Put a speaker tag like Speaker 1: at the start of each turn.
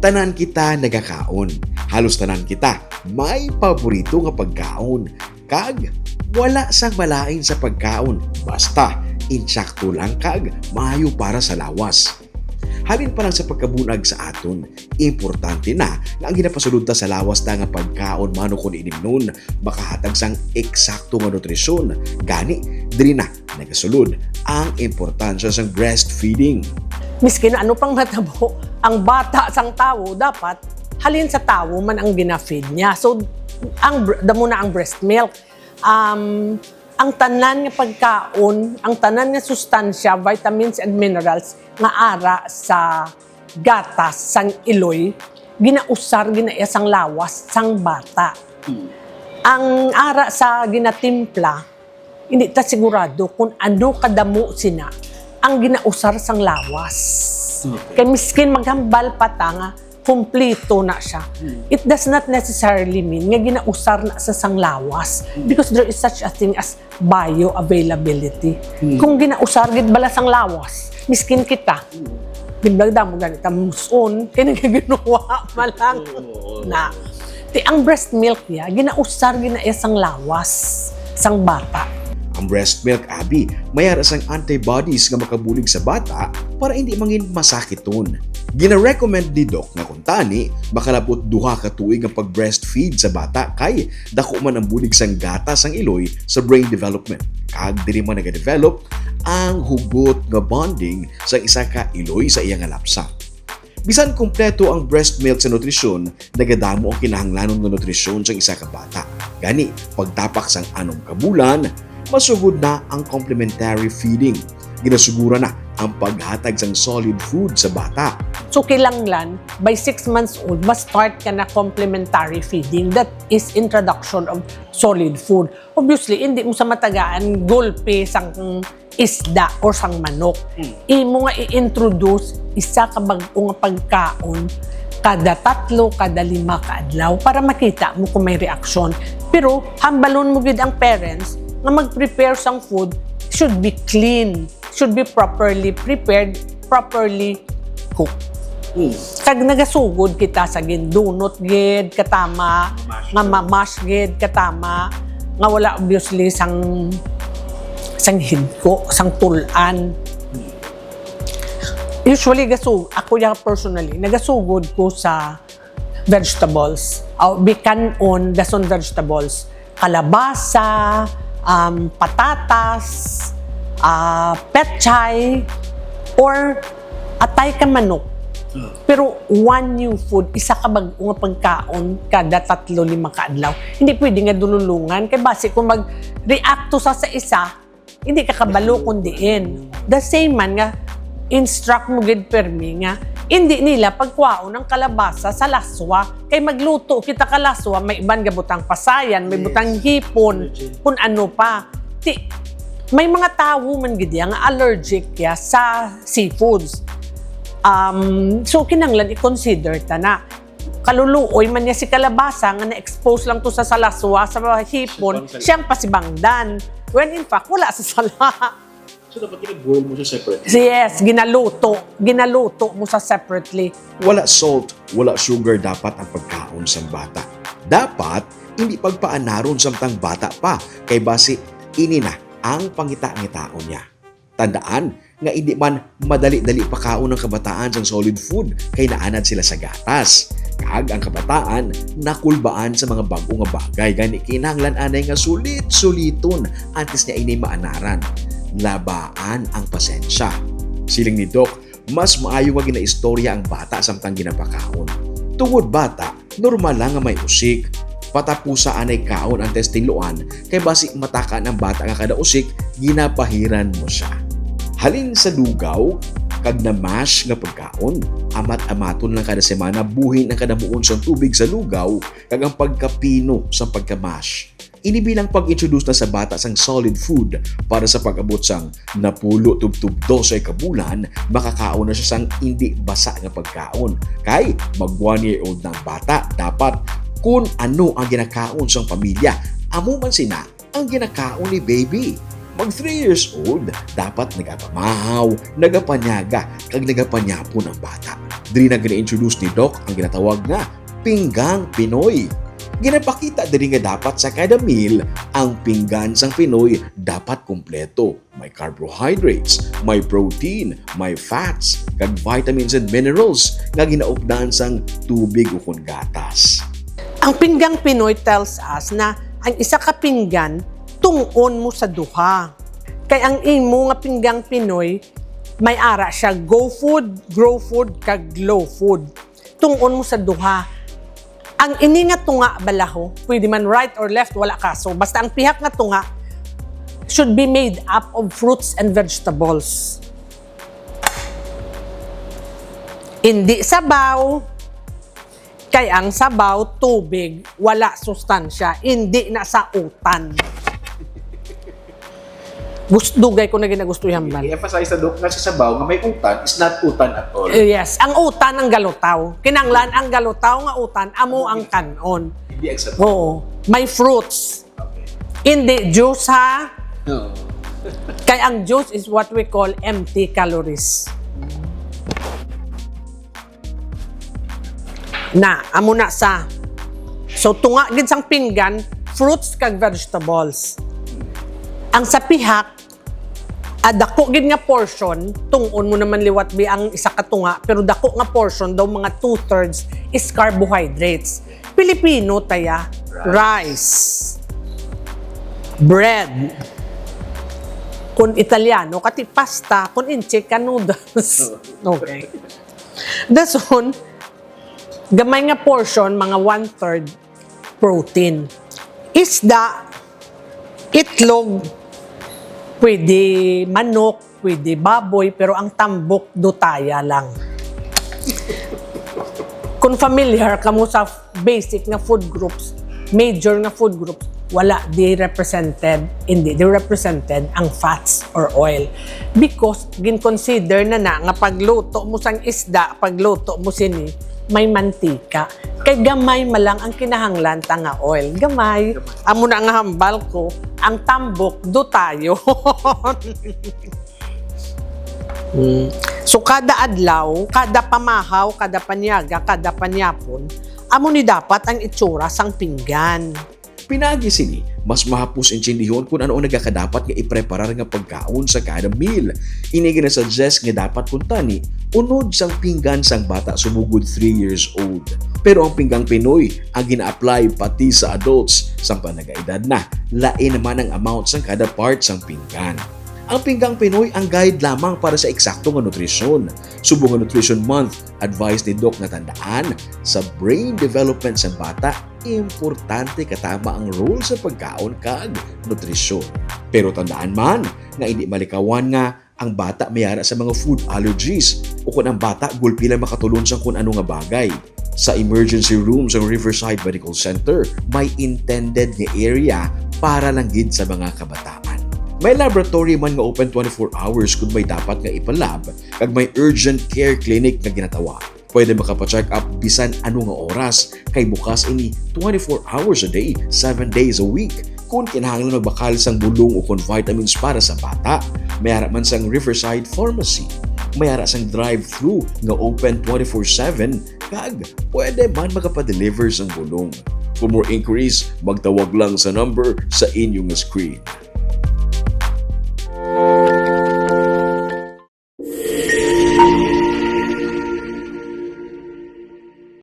Speaker 1: Tanan kita nagakaon. Halos tanan kita may paborito nga pagkaon. Kag wala sang malain sa pagkaon. Basta insakto lang kag maayo para sa lawas. Halin pa lang sa pagkabunag sa aton, importante na nga ang ginapasulod ta sa lawas ta nga pagkaon mano kun inimnon makahatag sang eksakto nga nutrisyon. Gani diri na nagasulod ang importansya sang breastfeeding.
Speaker 2: Miskin ano pang natabo, ang bata sang tao dapat halin sa tao man ang ginafeed niya. So damo na ang breast milk. Ang tanan nga pagkaon, ang tanan nga sustansya, vitamins and minerals nga ara sa gatas sang iloy, ginausar ginaya sang lawas sang bata. Ang ara sa ginatimpla, hindi ta sigurado kung ano kadamo sina ang ginausar sang lawas. Kaya miskin maghambal pa ta nga kumplito na siya. It does not necessarily mean nga ginausar na sa sang lawas because there is such a thing as bioavailability. Kung ginausar gid bala sang lawas, miskin kita, bigla mo ganita muson, kaya nagaginawa malang na. Ang breast milk niya, ginausar ginaya sang lawas, sang bata.
Speaker 1: Ang breast milk, abi, mayara sang antibodies nga makabulig sa bata para hindi mangin masakiton. Gina-recommend ni Doc na kung tani, makalabot 2 ka tuig ang pag-breastfeed sa bata kay dako man ang bulig sang gata sang iloy sa brain development. Kag diri man nagadevelop ang hugot nga bonding sa isa ka iloy sa iyang lapsa. Bisan kumpleto ang breast milk sa nutrisyon, nagadamo ang kinahanglanon nga nutrisyon sa isa ka bata. Gani, pagtapak sang 6 ka bulan, masugod na ang complementary feeding. Ginasugura na ang paghatag ng solid food sa bata.
Speaker 2: So kilanglan, by 6 months old, start ka na complementary feeding. That is introduction of solid food. Obviously, hindi mo sa matagaan gulpe sang isda or sang manok. Imo nga i-introduce isa ka bag-o nga pagkaon kada 3, kada 5 ka adlaw para makita mo kung may reaksyon. Pero hambalon mo gid ang parents na mag-prepare sang food should be clean, should be properly prepared, properly cooked. Kag nagasugod kita sa gindunot gid katama, nga mamash gid katama, nga wala obviously sang hidko, sang tulan. Usually ako ya personally, nagasugod ko sa vegetables. Bikanon, dason vegetables. Kalabasa, patatas, petchay, or atay ka manok. Pero one new food, isa ka bag-o nga pagkaon kada 3-5 ka adlaw. Hindi pwede nga dululungan. Kaya base kung mag-react to sa isa, hindi ka kabalo kundiin. The same man nga, instruct mo gid permi nga, hindi nila pagkuhaon ng kalabasa sa laswa. Kay magluto kita ka laswa, may iban nga butang pasayan, may butang hipon, kung ano pa. May mga tao man gid nga allergic ya sa seafoods. So kinanglan i-consider ta na. Kaluluoy man niya si kalabasa nga na-expose lang to sa salaswa, sa hipon, siyang pasibangdan. When in fact, wala sa sala.
Speaker 3: So dapat i-boil mo siya separately?
Speaker 2: Yes, ginaluto mo sa separately.
Speaker 1: Wala salt, wala sugar dapat ang pagkaon sa bata. Dapat hindi pagpaanaron samtang bata pa kay base ini na ang pangita-ngitaon niya. Tandaan nga hindi man madali-dali pakaon ng kabataan sang solid food kay naanad sila sa gatas. Kag ang kabataan nakulbaan sa mga bag-o nga bagay gani kinahanglan anay nga sulit-suliton antes niya inay maanaran. Labaan ang pasensya. Siling ni Doc, mas maayo nga ginaistorya ang bata samtang ginapakaon. Tungod bata, normal lang nga may usik. Patapusa anay kaon ang testingloan kay basi matakan ang bata nga kada usik, ginapahiran mo siya. Halin sa lugaw, kag na mash nga pagkaon, amat-amaton lang kada semana buhin ang kadamuon sa tubig sa lugaw kag ang pagkapino sa pagkamash. inibilang pag-introduce na sa bata sang solid food para sa pag-abot sang napulo tubtub 12 ka bulan, makakaon na siya sang hindi basa nga pagkaon. Kay mag 1-year-old ng bata dapat kung ano ang ginakaon sang pamilya, amo man sina ang ginakaon ni baby. Mag 3 years old, dapat nagapamahaw, nagapanyaga, kag nagapanyapon ang bata. Diri na gina-introduce ni Doc ang ginatawag nga pinggang Pinoy. Ginapakita diri nga dapat sa kada meal, ang pinggan sang Pinoy dapat kumpleto. May carbohydrates, may protein, may fats, kag vitamins and minerals nga ginaupdan sang tubig ukon gatas.
Speaker 2: Ang pinggang Pinoy tells us na ang isa ka pinggan tungkon mo sa duha. Kay ang imo nga pinggang Pinoy, may ara siya go food, grow food, kag glow food. Tungkon mo sa duha. Ang ini nga tunga balaho, pwede man right or left, wala kaso. Basta ang pihak nga tunga should be made up of fruits and vegetables. Hindi sabaw. Kay ang sabaw, tubig, wala sustansya, hindi na sa utan. Dugay ko na ginagustuhan man.
Speaker 3: I-emphasize na Doc nga sa sabaw nga may utan is not utan at all.
Speaker 2: Yes, ang utan ang galutaw. Kinanglan ang galutaw nga utan, amo ang kanon.
Speaker 3: Hindi ang sabaw.
Speaker 2: Oo, may fruits.
Speaker 3: Okay.
Speaker 2: Hindi juice ha.
Speaker 3: No.
Speaker 2: Kay ang juice is what we call empty calories. Na, amo na sa. So tunga gid sang pinggan, fruits kag vegetables. Ang sa pihak, dako gid nga portion, tungon mo naman liwat bi ang isa ka tunga, pero dako nga portion daw mga 2/3 is carbohydrates. Pilipino taya, rice, bread. Kung Italiano, kati pasta, kung inche ka noodles. Okay. Dason, gamay nga portion, mga 1/3 protein. Isda, itlog, pwede manok, pwede baboy, pero ang tambok, dutaya lang. Kung familiar ka mo sa basic na food groups, major na food groups, wala di represented, hindi di represented ang fats or oil. Because gin-consider na nga pagluto mo sang isda, pagluto mo sini, may mantika. Kay gamay malang ang kinahanglan ta nga oil. Gamay. Amo na nga hambal ko, ang tambok do tayo. So kada adlaw, kada pamahaw, kada panyaga, kada panyapon, amo ni dapat ang itsura sang pinggan.
Speaker 1: Pinagi sini, mas mahapos intindihon kung ano ang nagakadapat nga ipreparar nga pagkaon sa kada meal. Ini gina-suggest nga dapat kuntani, unod sang pinggan sang bata sumugod 3 years old. Pero ang pinggang Pinoy ang gina-apply pati sa adults sang panagaedad na. Lain naman ang amount sang kada part sang pinggan. Ang pinggang Pinoy ang guide lamang para sa eksakto nga nutrisyon. Subong nga Nutrition Month, advice ni Doc na tandaan, sa brain development sa bata, importante katama ang role sa pagkaon kag nutrisyon. Pero tandaan man nga hindi malikawan nga ang bata mayara sa mga food allergies o kung ang bata gulpi lang makatulon sa kung ano nga bagay. Sa emergency room sa Riverside Medical Center, may intended nga area para lang gid sa mga kabataan. May laboratory man nga open 24 hours kung may dapat nga ipalab kag may urgent care clinic na ginatawa. Pwede makapa-check up bisan ano nga oras kay bukas ini 24 hours a day, 7 days a week. Kung kinahanglan magbakal sang bulong o kung vitamins para sa bata, mayara man sang Riverside Pharmacy. Mayara sang drive-thru nga open 24/7 kag pwede man magapa-deliver sang bulong. For more inquiries, magtawag lang sa number sa inyong screen.